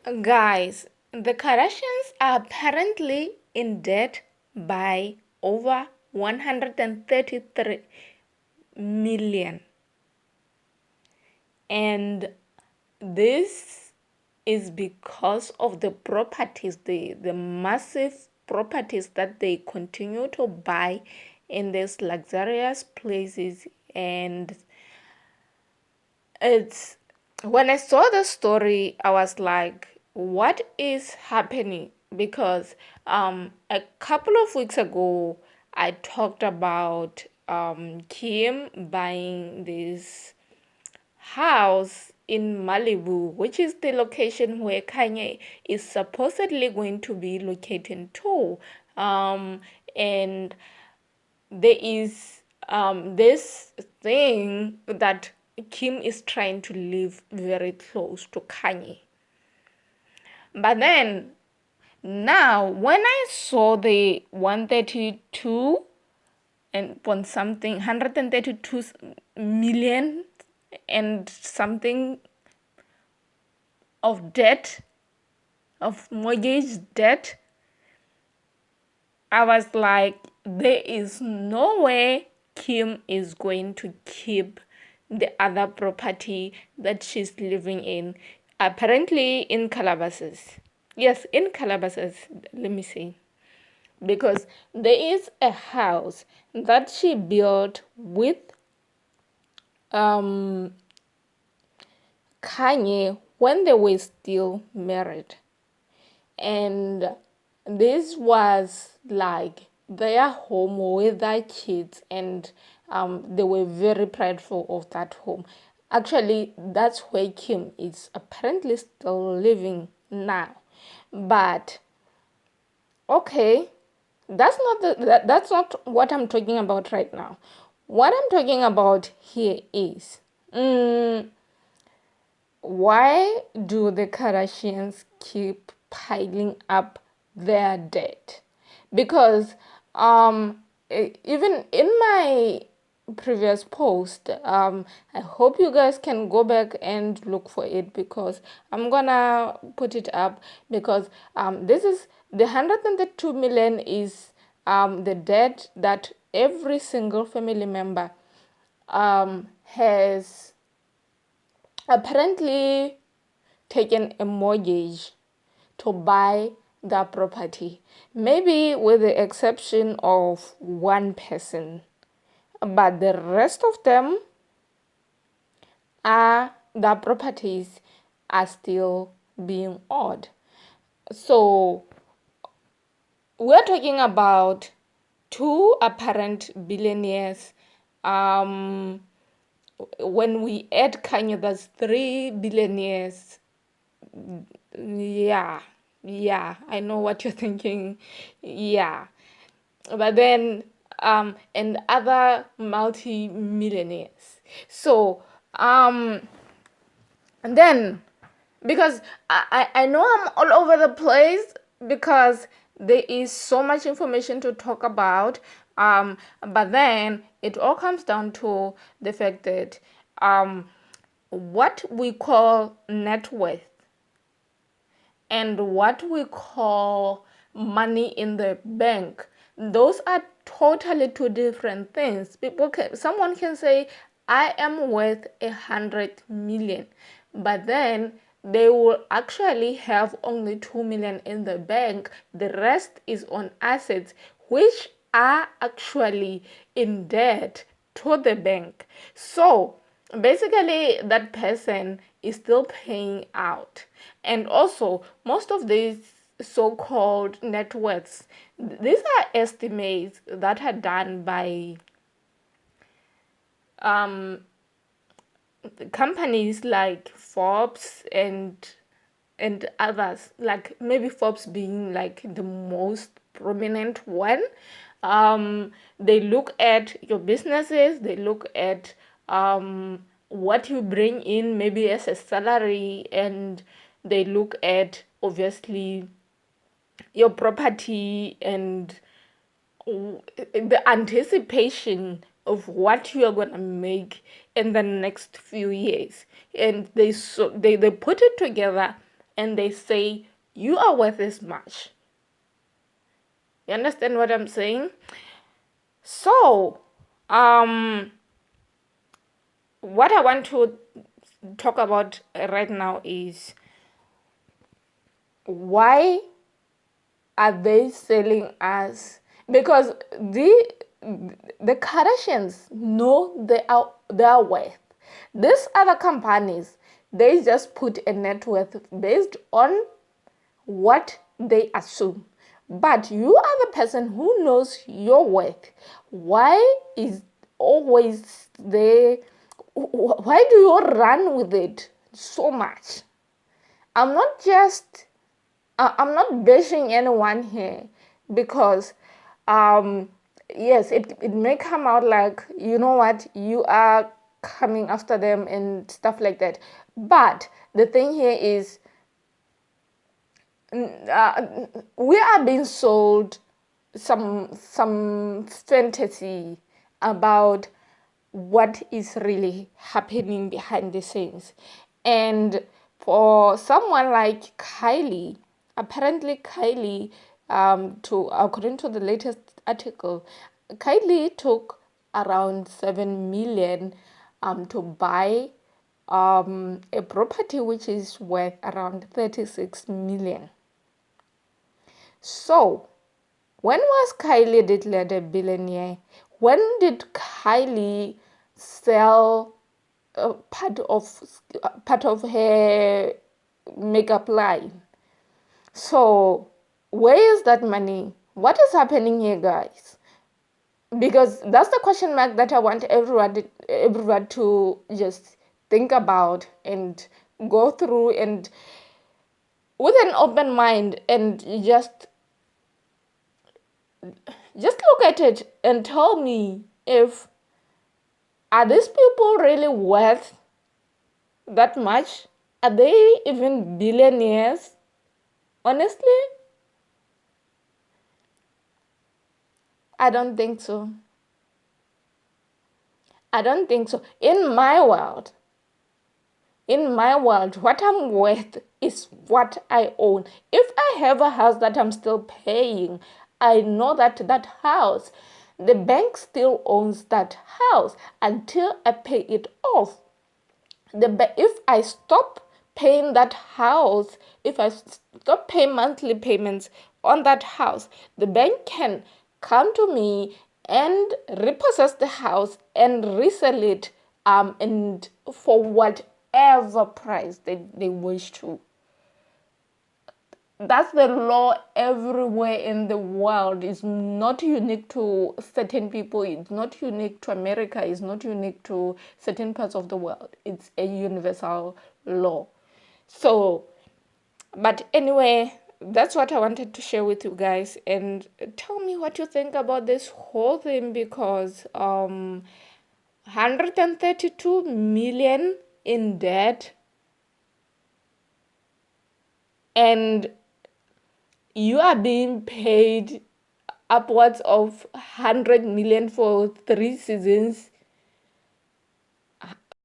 Guys, the Kardashians are apparently in debt by over 133 million. And this is because of the properties, the massive properties that they continue to buy in these luxurious places. And it's when I saw the story, I was like, what is happening? Because a couple of weeks ago, I talked about Kim buying this house in Malibu, which is the location where Kanye is supposedly going to be located to. And there is this thing that Kim is trying to live very close to Kanye. But then now when I saw the 132 and point something 132 million and something of debt, of mortgage debt, I was like, there is no way Kim is going to keep the other property that she's living in. Apparently in Calabasas. Yes, in Calabasas, let me see. Because there is a house that she built with Kanye when they were still married. And this was like their home with their kids, and they were very prideful of that home. Actually, that's where Kim is apparently still living now. But okay, that's not what I'm talking about right now. What I'm talking about here is why do the Kardashians keep piling up their debt? Because even in my previous post, I hope you guys can go back and look for it, because I'm gonna put it up, because this is the 102 million is the debt that every single family member has apparently taken a mortgage to buy that property, maybe with the exception of one person, but the rest of them are the properties are still being owed. So we're talking about two apparent billionaires. When we add Kanye, that's 3 billionaires. Yeah, I know what you're thinking. Yeah, but then and other multi-millionaires. So and then, because I know I'm all over the place, because there is so much information to talk about, but then it all comes down to the fact that what we call net worth and what we call money in the bank, those are totally two different things. Someone can say, I am worth 100 million, but then they will actually have only 2 million in the bank. The rest is on assets, which are actually in debt to the bank. So basically, that person is still paying out. And also, most of these so-called net worths, these are estimates that are done by companies like Forbes and others, like maybe Forbes being like the most prominent one. They look at your businesses, they look at what you bring in maybe as a salary, and they look at obviously your property and the anticipation of what you are going to make in the next few years, and they put it together and they say you are worth this much. You understand what I'm saying? So, what I want to talk about right now is why are they selling us? Because the Kardashians know their worth. These other companies, they just put a net worth based on what they assume. But you are the person who knows your worth. Why is always there? Why do you run with it so much? I'm not just I'm not bashing anyone here, because yes, it may come out like, you know what, you are coming after them and stuff like that. But the thing here is, we are being sold some fantasy about what is really happening behind the scenes. And for someone like Kylie, apparently Kylie, to according to the latest article, Kylie took around 7 million to buy a property which is worth around 36 million. So, when was Kylie declared a billionaire? When did Kylie sell part of her makeup line? So, where is that money? What is happening here, guys? Because that's the question mark that I want everyone to just think about and go through, and with an open mind, and just look at it and tell me, if are these people really worth that much? Are they even billionaires? Honestly, I don't think so. I don't think so. In my world, what I'm worth is what I own. If I have a house that I'm still paying, I know that house, the bank still owns that house until I pay it off. If I stop paying that house, if I stop paying monthly payments on that house, the bank can come to me and repossess the house and resell it, and for whatever price they wish to. That's the law everywhere in the world. It's not unique to certain people. It's not unique to America. It's not unique to certain parts of the world. It's a universal law. So, but anyway, that's what I wanted to share with you guys. And tell me what you think about this whole thing, because 132 million in debt, and you are being paid upwards of 100 million for 3 seasons.